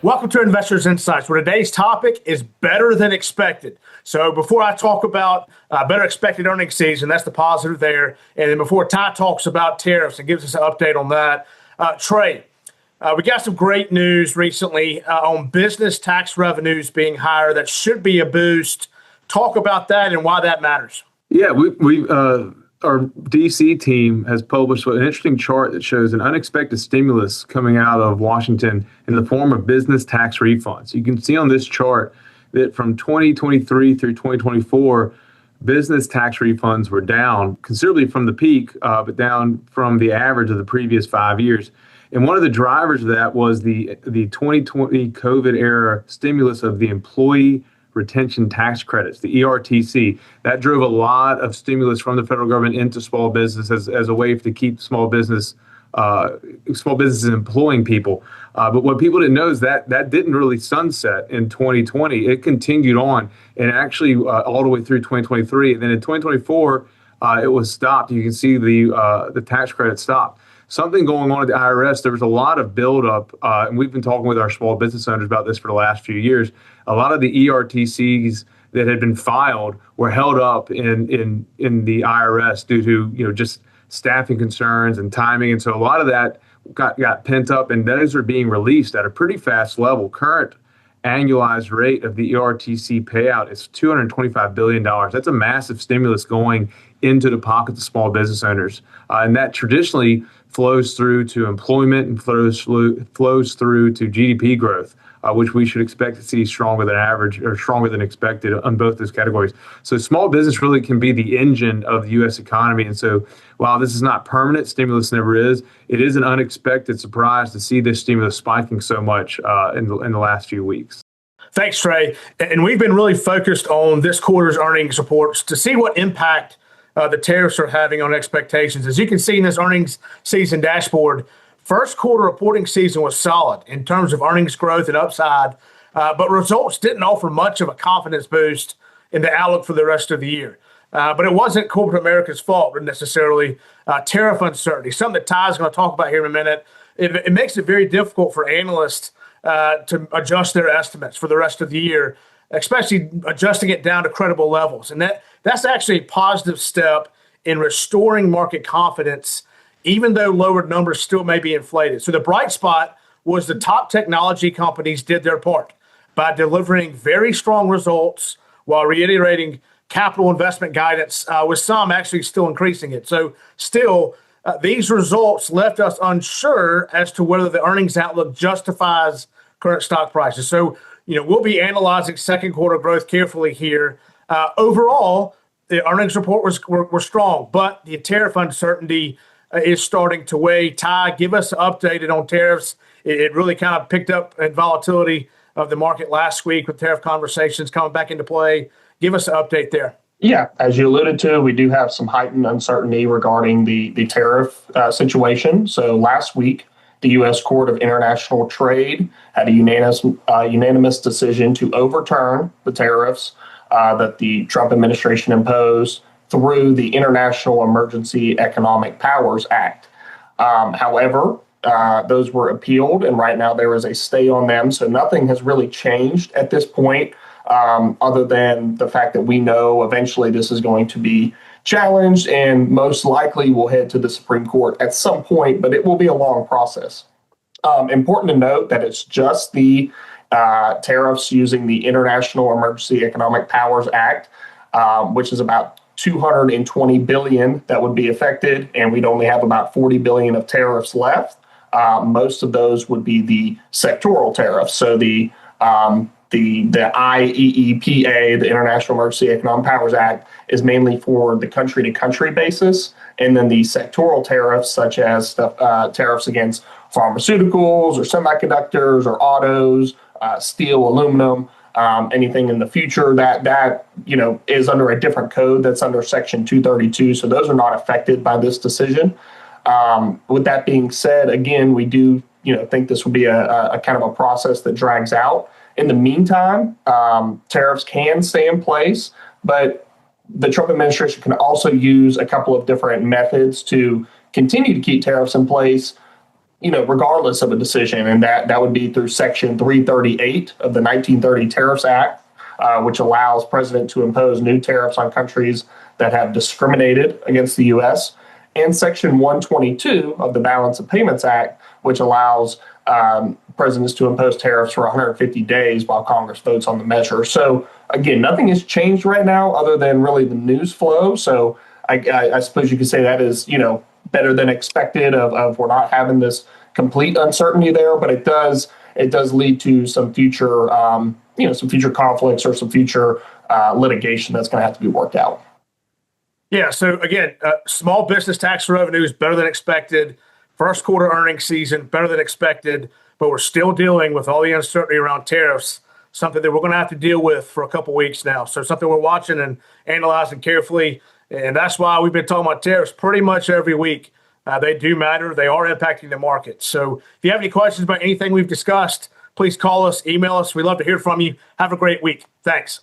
Welcome to Investors Insights, where today's topic is better than expected. So before I talk about better expected earnings season, that's the positive there. And then before Ty talks about tariffs and gives us an update on that, Trey, we got some great news recently on business tax revenues being higher. That should be a boost. Talk about that and why that matters. Yeah, our DC team has published an interesting chart that shows an unexpected stimulus coming out of Washington in the form of business tax refunds. You can see on this chart that from 2023 through 2024, business tax refunds were down considerably from the peak, but down from the average of the previous 5 years. And one of the drivers of that was the 2020 COVID era stimulus of the employee retention tax credits, the ERTC. That drove a lot of stimulus from the federal government into small business as a way to keep small businesses employing people. But what people didn't know is that didn't really sunset in 2020. It continued on and actually all the way through 2023. And then in 2024, it was stopped. You can see the tax credit stopped. Something going on at the IRS, there was a lot of buildup, and we've been talking with our small business owners about this for the last few years. A lot of the ERTCs that had been filed were held up in the IRS due to just staffing concerns and timing, and so a lot of that got pent up, and those are being released at a pretty fast level. Current annualized rate of the ERTC payout is $225 billion. That's a massive stimulus going into the pockets of small business owners, and that traditionally flows through to employment and flows through to GDP growth, which we should expect to see stronger than average or stronger than expected on both those categories. So small business really can be the engine of the U.S. economy. And so while this is not permanent, stimulus never is, it is an unexpected surprise to see this stimulus spiking so much in the last few weeks. Thanks, Trey. And we've been really focused on this quarter's earnings reports to see what impact the tariffs are having on expectations. As you can see in this earnings season dashboard, first quarter reporting season was solid in terms of earnings growth and upside, but results didn't offer much of a confidence boost in the outlook for the rest of the year. But it wasn't corporate America's fault necessarily. Tariff uncertainty, something that Ty's going to talk about here in a minute. It makes it very difficult for analysts to adjust their estimates for the rest of the year, especially adjusting it down to credible levels. And that's actually a positive step in restoring market confidence, even though lowered numbers still may be inflated. So the bright spot was the top technology companies did their part by delivering very strong results while reiterating capital investment guidance, with some actually still increasing it. So still, these results left us unsure as to whether the earnings outlook justifies current stock prices. So, we'll be analyzing second quarter growth carefully here. Overall, the earnings report were strong, but the tariff uncertainty is starting to weigh. Ty, give us an update on tariffs. It really kind of picked up in volatility of the market last week with tariff conversations coming back into play. Give us an update there. Yeah, as you alluded to, we do have some heightened uncertainty regarding the tariff situation. So last week, the U.S. Court of International Trade had a unanimous decision to overturn the tariffs that the Trump administration imposed through the International Emergency Economic Powers Act. However, those were appealed, and right now there is a stay on them. So nothing has really changed at this point, other than the fact that we know eventually this is going to be challenged and most likely will head to the Supreme Court at some point, but it will be a long process. Important to note that it's just the tariffs using the International Emergency Economic Powers Act, which is about $220 billion that would be affected, and we'd only have about $40 billion of tariffs left. Most of those would be the sectoral tariffs. So the IEEPA, the International Emergency Economic Powers Act, is mainly for the country-to-country basis, and then the sectoral tariffs, such as tariffs against pharmaceuticals or semiconductors or autos, steel, aluminum, anything in the future that is under a different code that's under Section 232. So those are not affected by this decision. With that being said, again, we do think this will be a kind of a process that drags out. In the meantime, tariffs can stay in place, but the Trump administration can also use a couple of different methods to continue to keep tariffs in place. regardless of a decision, and that would be through Section 338 of the 1930 Tariffs Act, which allows president to impose new tariffs on countries that have discriminated against the U.S., and Section 122 of the Balance of Payments Act, which allows presidents to impose tariffs for 150 days while Congress votes on the measure. So again, nothing has changed right now other than really the news flow. So I suppose you could say that is, better than expected of we're not having this complete uncertainty there, but it does lead to some future, some future conflicts or some future litigation that's going to have to be worked out. Yeah. So again, small business tax revenue is better than expected. First quarter earnings season, better than expected, but we're still dealing with all the uncertainty around tariffs, something that we're going to have to deal with for a couple of weeks now. So something we're watching and analyzing carefully. And that's why we've been talking about tariffs pretty much every week. They do matter. They are impacting the market. So if you have any questions about anything we've discussed, please call us, email us. We'd love to hear from you. Have a great week. Thanks.